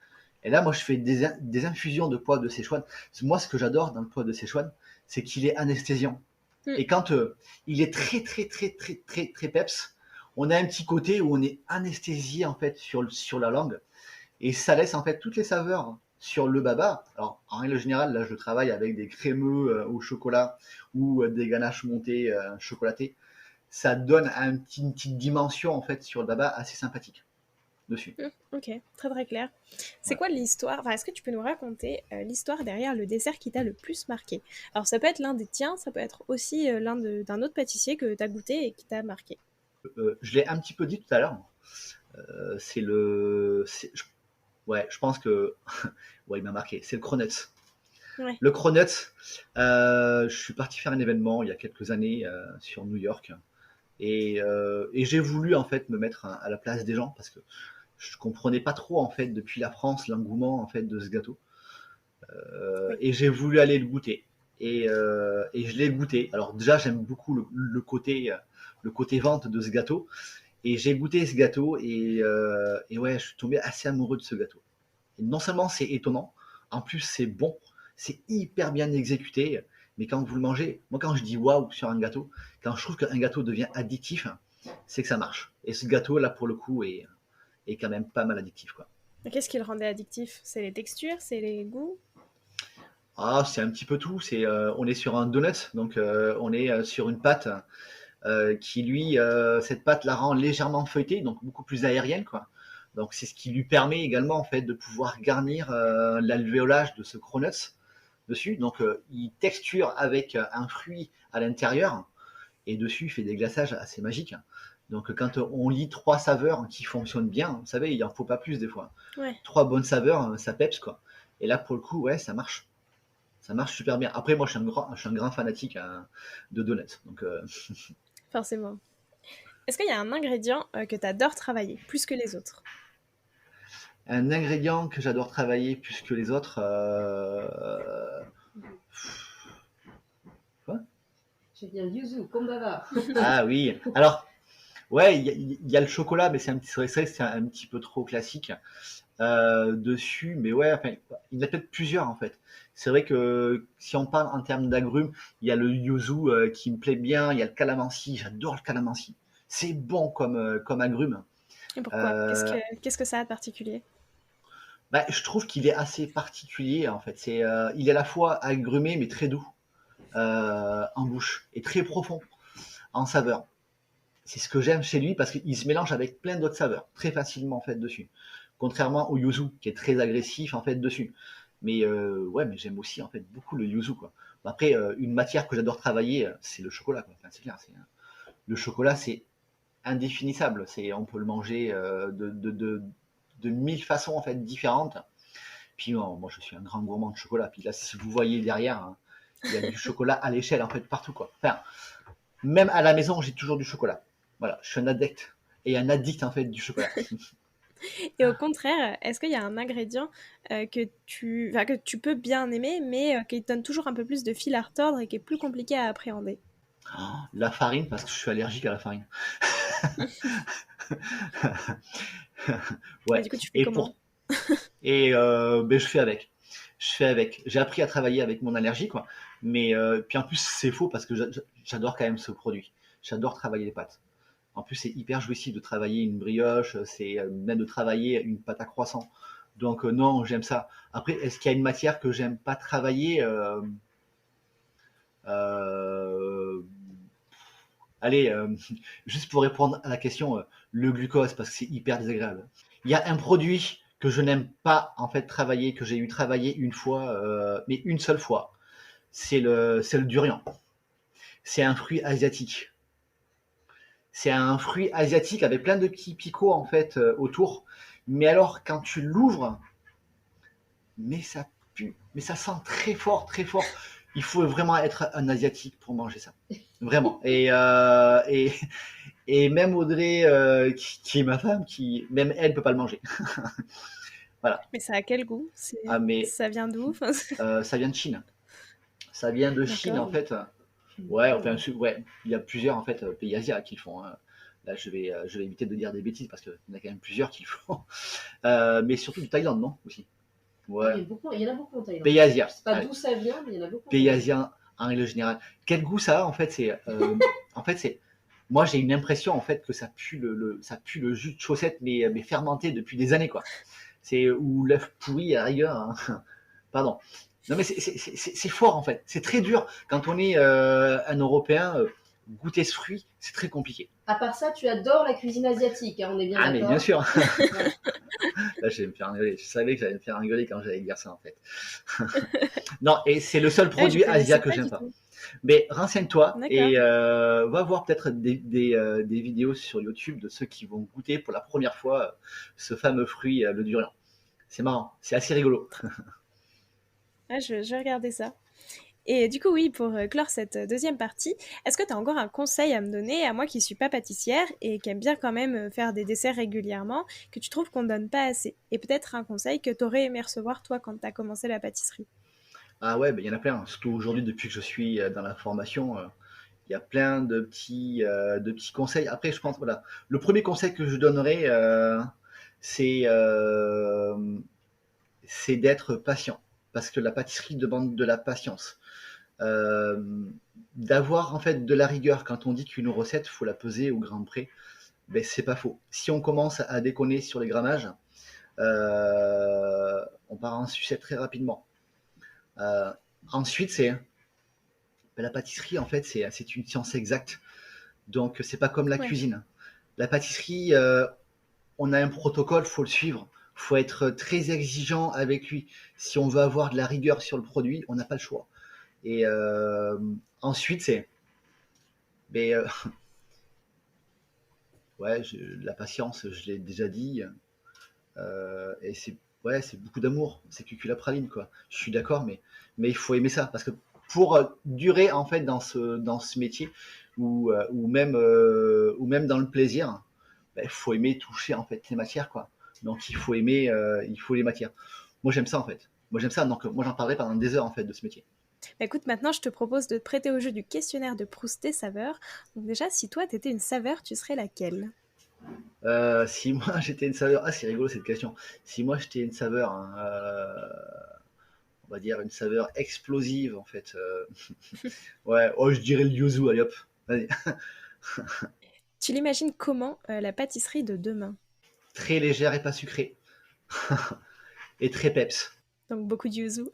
Speaker 2: Et là, moi, je fais des infusions de poivre de Szechuan. Moi, ce que j'adore dans le poivre de Szechuan, c'est qu'il est anesthésiant.
Speaker 1: Mm.
Speaker 2: Et quand il est très, très, très, très, très, très peps, on a un petit côté où on est anesthésié en fait sur la langue. Et ça laisse en fait toutes les saveurs sur le baba. Alors, en règle générale, là, je travaille avec des crémeux au chocolat ou des ganaches montées chocolatées. Ça donne une petite dimension en fait sur le baba assez sympathique dessus.
Speaker 1: Ok, très très clair. C'est
Speaker 2: Ouais.
Speaker 1: quoi l'histoire, enfin, est-ce que tu peux nous raconter l'histoire derrière le dessert qui t'a le plus marqué? Alors ça peut être l'un des tiens, ça peut être aussi d'un autre pâtissier que t'as goûté et qui t'a marqué.
Speaker 2: Je l'ai un petit peu dit tout à l'heure. Ouais, je pense que ouais, il m'a marqué. C'est le Cronuts.
Speaker 1: Ouais.
Speaker 2: Le Cronuts, je suis parti faire un événement il y a quelques années sur New York et j'ai voulu en fait me mettre à la place des gens parce que je comprenais pas trop en fait depuis la France l'engouement en fait de ce gâteau.
Speaker 1: Oui.
Speaker 2: Et j'ai voulu aller le goûter. Et je l'ai goûté. Alors déjà j'aime beaucoup le côté vente de ce gâteau. Et j'ai goûté ce gâteau et ouais, je suis tombé assez amoureux de ce gâteau. Et non seulement c'est étonnant, en plus c'est bon, c'est hyper bien exécuté. Mais quand vous le mangez, moi quand je dis waouh sur un gâteau, quand je trouve qu'un gâteau devient addictif, c'est que ça marche. Et ce gâteau là pour le coup est quand même pas mal addictif quoi.
Speaker 1: Et qu'est-ce qui le rendait addictif? C'est les textures, c'est les goûts?
Speaker 2: Ah, c'est un petit peu tout. On est sur un donut, donc on est sur une pâte qui lui, cette pâte la rend légèrement feuilletée, donc beaucoup plus aérienne, quoi. Donc c'est ce qui lui permet également en fait de pouvoir garnir l'alvéolage de ce cronuts dessus. Donc il texture avec un fruit à l'intérieur et dessus il fait des glaçages assez magiques. Donc quand on lit trois saveurs qui fonctionnent bien, vous savez, il en faut pas plus des fois.
Speaker 1: Ouais,
Speaker 2: Trois bonnes saveurs, ça peps quoi. Et là pour le coup, ouais, ça marche. Ça marche super bien. Après, moi, je suis un grand fanatique hein, de donuts. Donc,
Speaker 1: forcément. Est-ce qu'il y a un ingrédient que t'adores travailler, plus que les autres?
Speaker 2: un ingrédient que j'adore travailler plus que les autres. Quoi.
Speaker 3: J'ai bien yuzu, kombava.
Speaker 2: Ah oui. Alors, ouais, il y a le chocolat, mais c'est vrai que c'est un petit peu trop classique dessus. Mais ouais, enfin, il y en a peut-être plusieurs en fait. C'est vrai que si on parle en termes d'agrumes, il y a le yuzu qui me plaît bien. Il y a le calamansi. J'adore le calamansi. c'est bon comme agrume.
Speaker 1: Et pourquoi?
Speaker 2: Euh,
Speaker 1: Qu'est-ce que ça a de particulier?
Speaker 2: Bah, je trouve qu'il est assez particulier en fait. Il est à la fois agrumé mais très doux en bouche et très profond en saveur. C'est ce que j'aime chez lui parce qu'il se mélange avec plein d'autres saveurs très facilement en fait dessus. Contrairement au yuzu qui est très agressif en fait dessus. Mais ouais, mais j'aime aussi en fait beaucoup le yuzu quoi. Après, une matière que j'adore travailler, c'est le chocolat quoi. Enfin, c'est clair, le chocolat c'est indéfinissable. On peut le manger de mille façons en fait différentes. Puis moi je suis un grand gourmand de chocolat. Puis là, si vous voyez derrière, hein, il y a du chocolat à l'échelle en fait partout quoi. Enfin, même à la maison, j'ai toujours du chocolat. Voilà, je suis un adepte et un addict en fait du chocolat.
Speaker 1: Et au contraire, est-ce qu'il y a un ingrédient que tu peux bien aimer, mais qui te donne toujours un peu plus de fil à retordre et qui est plus compliqué à appréhender?
Speaker 2: La farine, parce que je suis allergique à la farine.
Speaker 1: Et
Speaker 2: Ouais.
Speaker 1: du coup, tu fais
Speaker 2: Et
Speaker 1: comment?
Speaker 2: pour ben, je fais avec. Je fais avec. J'ai appris à travailler avec mon allergie, quoi. Mais puis en plus, c'est faux parce que j'adore quand même ce produit. J'adore travailler les pâtes. En plus, c'est hyper jouissif de travailler une brioche, c'est même de travailler une pâte à croissant. Donc non, j'aime ça. Après, est-ce qu'il y a une matière que j'aime pas travailler euh, Allez, juste pour répondre à la question, le glucose, parce que c'est hyper désagréable. Il y a un produit que je n'aime pas en fait travailler, que j'ai eu travailler une fois, mais une seule fois. C'est le durian. C'est un fruit asiatique. C'est un fruit asiatique avec plein de petits picots en fait autour. Mais alors quand tu l'ouvres, mais ça pue, mais ça sent très fort, très fort. Il faut vraiment être un asiatique pour manger ça, vraiment. Et même Audrey, qui est ma femme, qui même elle peut pas le manger. Voilà.
Speaker 1: Mais ça a quel goût?
Speaker 2: Ah mais
Speaker 1: Ça vient d'où? Enfin,
Speaker 2: ça vient de Chine. Ça vient de Chine
Speaker 1: D'accord.
Speaker 2: en fait. Ouais, enfin ouais, il y a plusieurs en fait pays asiatiques qui le font, hein. Là, je vais éviter de dire des bêtises parce qu'il y en a quand même plusieurs qui le font. Mais surtout du Thaïlande, non aussi.
Speaker 3: Ah,
Speaker 2: Ouais.
Speaker 3: il y en a beaucoup en Thaïlande.
Speaker 2: Pays
Speaker 3: Je
Speaker 2: asiatiques.
Speaker 3: sais pas d'où ça vient, mais il y en a beaucoup en
Speaker 2: Pays
Speaker 3: Thaïlande.
Speaker 2: asiatiques en règle générale. Quel goût ça a en fait en fait c'est moi j'ai une impression en fait que ça pue le jus de chaussette mais fermenté depuis des années quoi. C'est ou l'œuf pourri à la rigueur, hein. Pardon. Non mais c'est fort en fait. C'est très dur quand on est un Européen. Goûter ce fruit, c'est très compliqué.
Speaker 3: À part ça, tu adores la cuisine asiatique, hein, on est bien
Speaker 2: Ah mais bien
Speaker 3: d'accord.
Speaker 2: sûr.
Speaker 3: Voilà.
Speaker 2: Là je vais me faire engueuler. Je savais que j'allais me faire engueuler quand j'allais dire ça en fait. Non et c'est le seul
Speaker 1: Ah, je
Speaker 2: produit
Speaker 1: connaissais
Speaker 2: asiatique que
Speaker 1: pas
Speaker 2: j'aime
Speaker 1: du
Speaker 2: pas.
Speaker 1: tout.
Speaker 2: Mais renseigne-toi
Speaker 1: D'accord.
Speaker 2: et va voir peut-être des vidéos sur YouTube de ceux qui vont goûter pour la première fois ce fameux fruit, le durian. C'est marrant, c'est assez rigolo.
Speaker 1: Ah, je vais regarder ça. Et du coup, oui, pour clore cette deuxième partie, est-ce que tu as encore un conseil à me donner, à moi qui suis pas pâtissière et qui aime bien quand même faire des desserts régulièrement, que tu trouves qu'on ne donne pas assez? Et peut-être un conseil que tu aurais aimé recevoir toi quand tu as commencé la pâtisserie.
Speaker 2: Ah ouais, il y en a plein. Surtout aujourd'hui, depuis que je suis dans la formation, il y a plein de petits conseils. Après, je pense, voilà, le premier conseil que je donnerais, c'est c'est d'être patient. Parce que la pâtisserie demande de la patience. Euh, D'avoir en fait de la rigueur. Quand on dit qu'une recette, faut la peser au grain près, ben c'est pas faux. Si on commence à déconner sur les grammages, on part en sucette très rapidement. Euh, Ensuite, ben, la pâtisserie, en fait, c'est une science exacte. Donc, c'est pas comme la
Speaker 1: Ouais.
Speaker 2: cuisine. La pâtisserie, on a un protocole, faut le suivre. Faut être très exigeant avec lui. Si on veut avoir de la rigueur sur le produit, on n'a pas le choix. Et ensuite, mais, ouais, la patience, je l'ai déjà dit. Et c'est ouais, c'est beaucoup d'amour. C'est cuculapraline, quoi. Je suis d'accord, mais il faut aimer ça. Parce que pour durer, en fait, dans ce métier, ou même dans le plaisir, il faut aimer toucher, en fait, les matières, quoi. Donc, il faut les matières. Moi, j'aime ça, en fait. Moi, j'aime ça. Donc, moi, j'en parlerai pendant des heures, en fait, de ce métier.
Speaker 1: Bah, écoute, maintenant, je te propose de te prêter au jeu du questionnaire de Proust des saveurs. Donc déjà, si toi, t'étais une saveur, tu serais laquelle?
Speaker 2: Si moi j'étais une saveur, ah c'est rigolo cette question. Si moi j'étais une saveur, hein, on va dire une saveur explosive en fait. Ouais, oh je dirais le yuzu, allez hop. Vas-y.
Speaker 1: Tu l'imagines comment la pâtisserie de demain?
Speaker 2: Très légère et pas sucrée. Et très peps.
Speaker 1: Donc beaucoup de yuzu.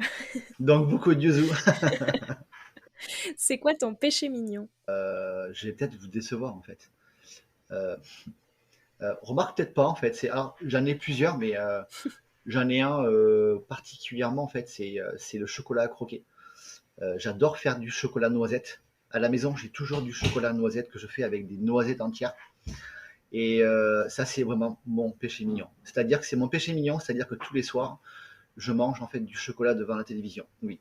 Speaker 2: Donc beaucoup de yuzu.
Speaker 1: C'est quoi ton péché mignon?
Speaker 2: Je vais peut-être vous décevoir en fait. Remarque peut-être pas en fait. Alors, j'en ai plusieurs, mais j'en ai un particulièrement en fait. C'est le chocolat à croquer. J'adore faire du chocolat noisette. À la maison, j'ai toujours du chocolat noisette que je fais avec des noisettes entières. Et ça, c'est vraiment mon péché mignon. C'est-à-dire que c'est mon péché mignon, c'est-à-dire que tous les soirs, je mange en fait du chocolat devant la télévision. Oui.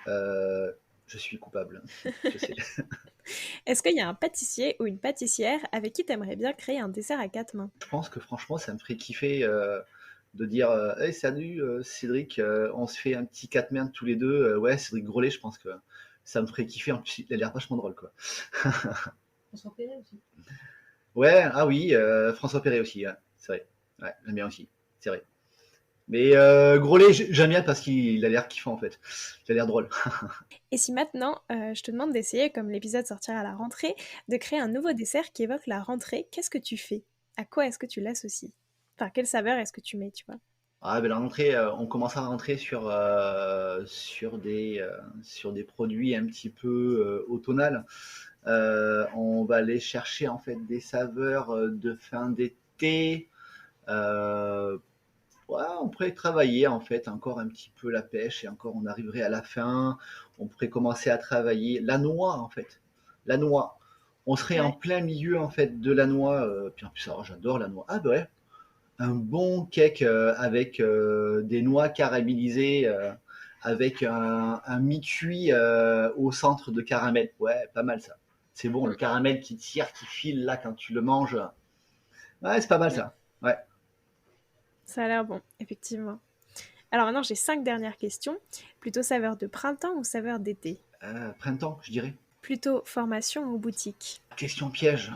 Speaker 2: Je suis coupable. Je sais.
Speaker 1: Est-ce qu'il y a un pâtissier ou une pâtissière avec qui tu aimerais bien créer un dessert à 4 mains?
Speaker 2: Je pense que franchement, ça me ferait kiffer de dire hey, salut Cédric, on se fait un petit 4 mains tous les deux. Ouais, Cédric Grolet, je pense que ça me ferait kiffer. En plus, il a l'air vachement drôle, quoi.
Speaker 3: François Perret aussi.
Speaker 2: Ouais, ah oui, François Perret aussi, ouais, c'est vrai. Ouais, j'aime bien aussi, c'est vrai. Mais Grolet, j'aime bien parce qu'il a l'air kiffant en fait. Il a l'air drôle.
Speaker 1: Et si maintenant, je te demande d'essayer, comme l'épisode sortira à la rentrée, de créer un nouveau dessert qui évoque la rentrée, qu'est-ce que tu fais? À quoi est-ce que tu l'associes? Enfin, quelle saveur est-ce que tu mets, tu vois?
Speaker 2: Ah, ben la rentrée, on commence à rentrer sur des produits un petit peu automnales. On va aller chercher en fait des saveurs de fin d'été. Ouais, on pourrait travailler en fait encore un petit peu la pêche et encore on arriverait à la fin. On pourrait commencer à travailler la noix en fait. La noix. On serait en
Speaker 1: Ouais.
Speaker 2: plein milieu en fait de la noix. Puis en plus, alors, j'adore la noix. Ah bah ouais, un bon cake avec des noix caramélisées, avec un mi-cuit au centre de caramel. Ouais, pas mal ça. C'est bon, le caramel qui tire, qui file là quand tu le manges. Ouais, c'est pas mal ça. Ouais.
Speaker 1: Ça a l'air bon, effectivement. Alors maintenant, j'ai 5 dernières questions. Plutôt saveur de printemps ou saveur d'été?
Speaker 2: Printemps, je dirais.
Speaker 1: Plutôt formation ou boutique?
Speaker 2: Question piège.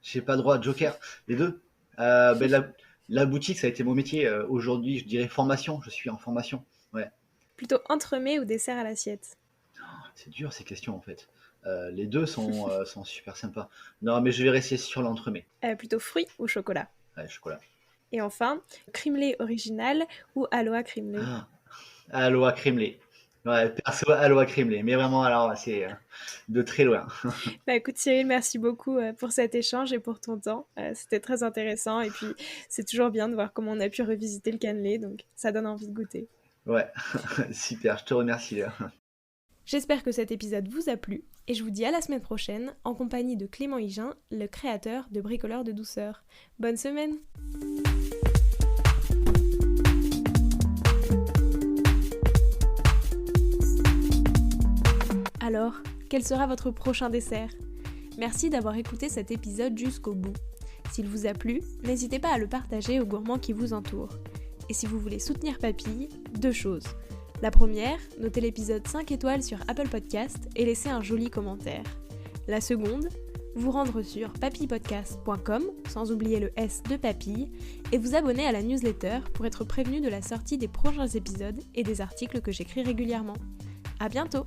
Speaker 2: J'ai pas droit à Joker. Les deux. La boutique, ça a été mon métier. Aujourd'hui, je dirais formation. Je suis en formation. Ouais.
Speaker 1: Plutôt entremets ou dessert à l'assiette?
Speaker 2: C'est dur ces questions en fait. Les deux sont super sympas. Non, mais je vais rester sur l'entremets.
Speaker 1: Plutôt fruits ou chocolat?
Speaker 2: Ouais, chocolat.
Speaker 1: Et enfin, crimelé original ou aloha crimelé?
Speaker 2: Ah, Aloha Cremelé. Ouais, perso, Aloha Cremelé. Mais vraiment, alors, c'est de très loin.
Speaker 1: Bah écoute Cyril, merci beaucoup pour cet échange et pour ton temps. C'était très intéressant et puis c'est toujours bien de voir comment on a pu revisiter le cannelé, donc ça donne envie de goûter.
Speaker 2: Ouais, super, je te remercie, Léa.
Speaker 1: J'espère que cet épisode vous a plu et je vous dis à la semaine prochaine en compagnie de Clément Higin, le créateur de Bricoleurs de douceur. Bonne semaine! Alors, quel sera votre prochain dessert? Merci d'avoir écouté cet épisode jusqu'au bout. S'il vous a plu, n'hésitez pas à le partager aux gourmands qui vous entourent. Et si vous voulez soutenir Papille, 2 choses. La première, notez l'épisode 5 étoiles sur Apple Podcast et laissez un joli commentaire. La seconde, vous rendre sur papillepodcast.com, sans oublier le S de Papille, et vous abonner à la newsletter pour être prévenu de la sortie des prochains épisodes et des articles que j'écris régulièrement. À bientôt!